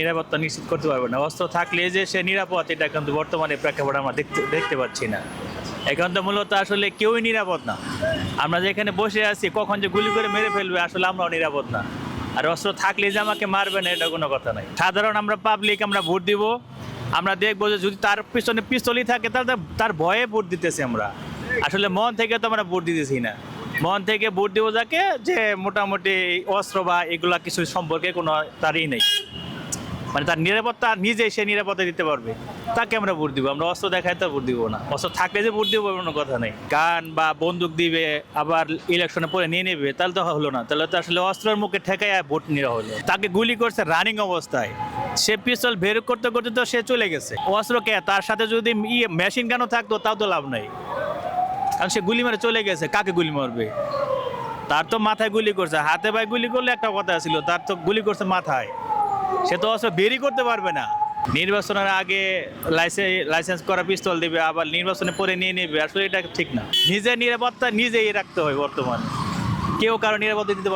নিরাপত্তা নিশ্চিত করতে পারবে না। অস্ত্র থাকলে যে সে নিরাপদ, এটা কিন্তু বর্তমানে প্রেক্ষাপটে আমরা দেখতে পাচ্ছি না। এখন তো মূলত আসলে কেউই নিরাপদ না। আমরা যে এখানে বসে আছি, কখন যে গুলি করে মেরে ফেলবে আসলে আমরাও নিরাপদ না। আর অস্ত্র থাকলে যে আমাকে মারবে না, এটা কোনো কথা নাই। সাধারণ আমরা পাবলিক, আমরা ভোট দিব, আমরা দেখবো যে যদি তার পিছনে পিস্তলই থাকে তাহলে তার ভয়ে ভোট দিতেছি আমরা। আসলে মন থেকে তো আমরা ভোট দিতেছি না। মন থেকে ভোট দিব যাকে, যে মোটামুটি অস্ত্র বা এগুলা কিছু সম্পর্কে কোনো তারই নেই, মানে তার নিরাপত্তা নিজেই সে নিরাপত্তা দিতে পারবে, তাকে আমরা ভোট দিব। আমরা অস্ত্র দেখায় তো ভোট দিব না। অস্ত্র থাকলে যে ভোট দিব কোনো কথা নেই। গান বা বন্দুক দিবে আবার ইলেকশনে পরে নিয়ে নেবে, তাহলে তো হলো না। তাহলে তো আসলে অস্ত্রের মুখে ঠেকায় ভোট নেওয়া হলো। তাকে গুলি করছে রানিং অবস্থায়, সে পিস্তল বের করতে করতে তো সে চলে গেছে। অস্ত্রকে তার সাথে যদি মেশিন গানও থাকতো তাও তো লাভ নাই, কারণ সে গুলি মেরে চলে গেছে। কাকে গুলি মারবে? তার তো মাথায় গুলি করছে, হাতে পায়ে গুলি করলে একটা কথা ছিল, তার তো গুলি করছে মাথায়। সে তো অস্ত্র বেরই করতে পারবে না। নির্বাচনের আগে লাইসেন্স করা পিস্তল দিবে, আবার নির্বাচনে পরে নিয়ে নেবে, আসলে এটা ঠিক না। নিজের নিরাপত্তা নিজেই রাখতে হয়। বর্তমানে কেউ কারো নিরাপত্তা দিতে